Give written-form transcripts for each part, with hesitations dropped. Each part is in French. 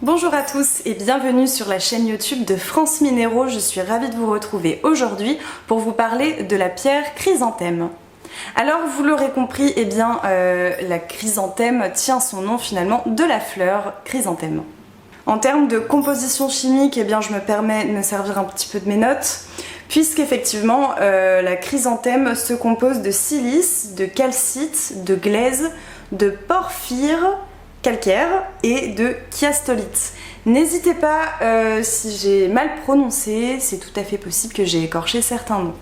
Bonjour à tous et bienvenue sur la chaîne YouTube de France Minéraux. Je suis ravie de vous retrouver aujourd'hui pour vous parler de la pierre chrysanthème. Alors vous l'aurez compris, la chrysanthème tient son nom finalement de la fleur chrysanthème. En termes de composition chimique, je me permets de me servir un petit peu de mes notes, puisqu'effectivement la chrysanthème se compose de silice, de calcite, de glaise, de porphyre calcaire et de chiastolite. N'hésitez pas si j'ai mal prononcé, c'est tout à fait possible que j'ai écorché certains noms.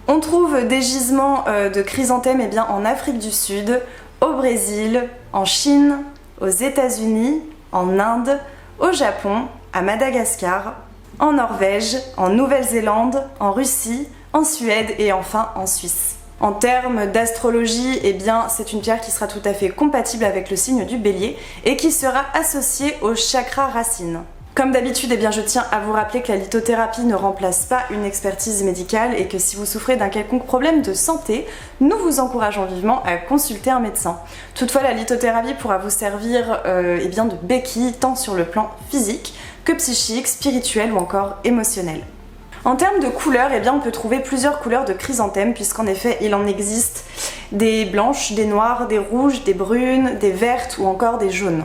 On trouve des gisements de chrysanthème en Afrique du Sud, au Brésil, en Chine, aux États-Unis, en Inde, au Japon, à Madagascar, en Norvège, en Nouvelle-Zélande, en Russie, en Suède et enfin en Suisse. En termes d'astrologie, c'est une pierre qui sera tout à fait compatible avec le signe du Bélier et qui sera associée au chakra racine. Comme d'habitude, je tiens à vous rappeler que la lithothérapie ne remplace pas une expertise médicale et que si vous souffrez d'un quelconque problème de santé, nous vous encourageons vivement à consulter un médecin. Toutefois, la lithothérapie pourra vous servir de béquille tant sur le plan physique que psychique, spirituel ou encore émotionnel. En termes de couleurs, on peut trouver plusieurs couleurs de chrysanthème puisqu'en effet, il en existe des blanches, des noires, des rouges, des brunes, des vertes ou encore des jaunes.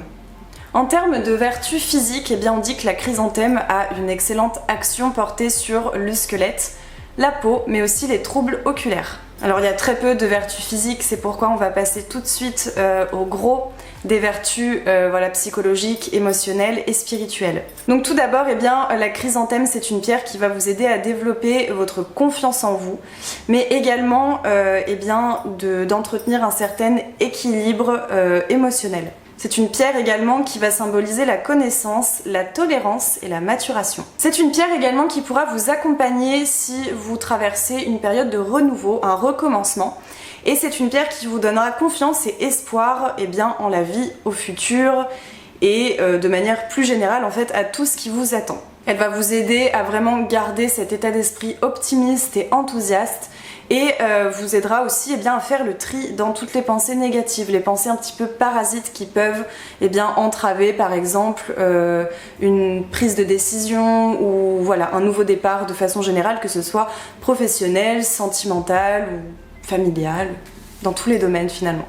En termes de vertus physiques, on dit que la chrysanthème a une excellente action portée sur le squelette, la peau, mais aussi les troubles oculaires. Alors il y a très peu de vertus physiques, c'est pourquoi on va passer tout de suite au gros des vertus psychologiques, émotionnelles et spirituelles. Donc tout d'abord, la chrysanthème c'est une pierre qui va vous aider à développer votre confiance en vous, mais également d'entretenir un certain équilibre émotionnel. C'est une pierre également qui va symboliser la connaissance, la tolérance et la maturation. C'est une pierre également qui pourra vous accompagner si vous traversez une période de renouveau, un recommencement. Et c'est une pierre qui vous donnera confiance et espoir en la vie, au futur et de manière plus générale à tout ce qui vous attend. Elle va vous aider à vraiment garder cet état d'esprit optimiste et enthousiaste et vous aidera aussi à faire le tri dans toutes les pensées négatives, les pensées un petit peu parasites qui peuvent entraver par exemple une prise de décision ou un nouveau départ de façon générale, que ce soit professionnel, sentimental ou familial, dans tous les domaines finalement.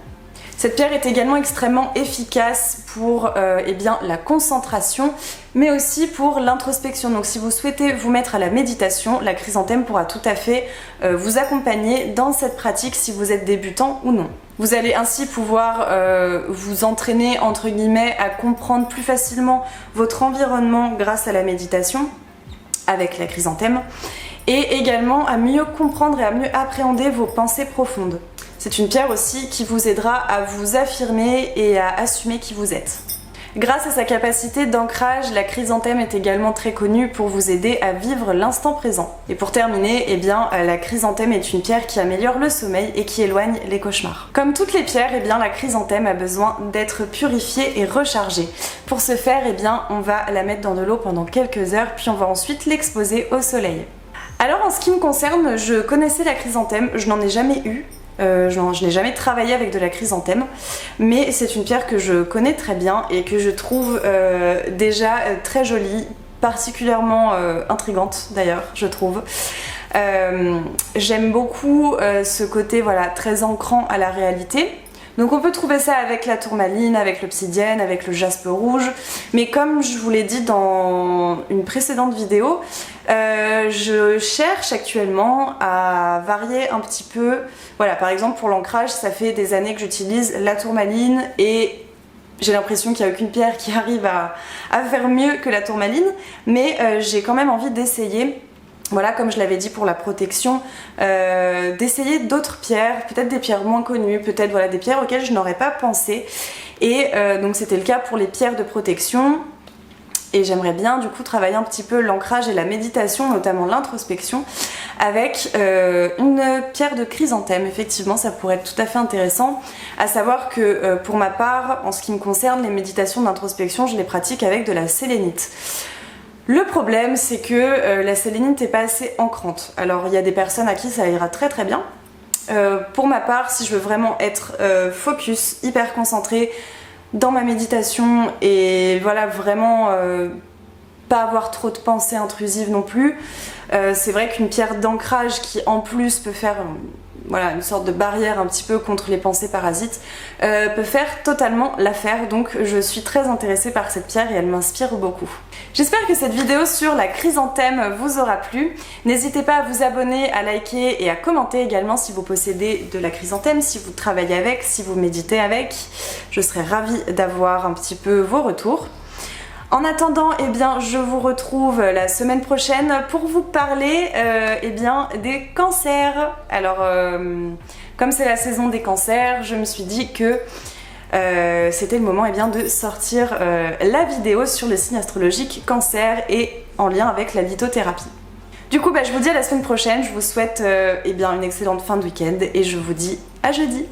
Cette pierre est également extrêmement efficace pour la concentration, mais aussi pour l'introspection. Donc si vous souhaitez vous mettre à la méditation, la chrysanthème pourra tout à fait vous accompagner dans cette pratique si vous êtes débutant ou non. Vous allez ainsi pouvoir vous entraîner entre guillemets à comprendre plus facilement votre environnement grâce à la méditation avec la chrysanthème et également à mieux comprendre et à mieux appréhender vos pensées profondes. C'est une pierre aussi qui vous aidera à vous affirmer et à assumer qui vous êtes. Grâce à sa capacité d'ancrage, la chrysanthème est également très connue pour vous aider à vivre l'instant présent. Et pour terminer, la chrysanthème est une pierre qui améliore le sommeil et qui éloigne les cauchemars. Comme toutes les pierres, la chrysanthème a besoin d'être purifiée et rechargée. Pour ce faire, on va la mettre dans de l'eau pendant quelques heures, puis on va ensuite l'exposer au soleil. Alors en ce qui me concerne, je connaissais la chrysanthème, je n'en ai jamais eu. Je n'ai jamais travaillé avec de la chrysanthème, mais c'est une pierre que je connais très bien et que je trouve déjà très jolie, particulièrement intrigante d'ailleurs, je trouve. J'aime beaucoup ce côté très ancrant à la réalité. Donc on peut trouver ça avec la tourmaline, avec l'obsidienne, avec le jaspe rouge, mais comme je vous l'ai dit dans une précédente vidéo, je cherche actuellement à varier un petit peu. Par exemple pour l'ancrage, ça fait des années que j'utilise la tourmaline et j'ai l'impression qu'il n'y a aucune pierre qui arrive à faire mieux que la tourmaline, mais j'ai quand même envie d'essayer. Comme je l'avais dit pour la protection, d'essayer d'autres pierres, peut-être des pierres moins connues, peut-être des pierres auxquelles je n'aurais pas pensé. Et donc c'était le cas pour les pierres de protection. Et j'aimerais bien du coup travailler un petit peu l'ancrage et la méditation, notamment l'introspection, avec une pierre de chrysanthème. Effectivement, ça pourrait être tout à fait intéressant. À savoir que pour ma part, en ce qui me concerne, les méditations d'introspection, je les pratique avec de la sélénite. Le problème, c'est que la sélénite n'est pas assez ancrante. Alors il y a des personnes à qui ça ira très très bien. Pour ma part, si je veux vraiment être focus, hyper concentrée, dans ma méditation et voilà, vraiment pas avoir trop de pensées intrusives non plus. C'est vrai qu'une pierre d'ancrage qui en plus peut faire voilà, une sorte de barrière un petit peu contre les pensées parasites peut faire totalement l'affaire, donc je suis très intéressée par cette pierre et elle m'inspire beaucoup. J'espère que cette vidéo sur la chrysanthème vous aura plu. N'hésitez pas à vous abonner, à liker et à commenter également si vous possédez de la chrysanthème, si vous travaillez avec, si vous méditez avec. Je serais ravie d'avoir un petit peu vos retours. En attendant, eh bien, je vous retrouve la semaine prochaine pour vous parler eh bien, des cancers. Alors, comme c'est la saison des cancers, je me suis dit que c'était le moment eh bien, de sortir la vidéo sur le signe astrologique cancer et en lien avec la lithothérapie. Du coup, je vous dis à la semaine prochaine. Je vous souhaite eh bien, une excellente fin de week-end et je vous dis à jeudi.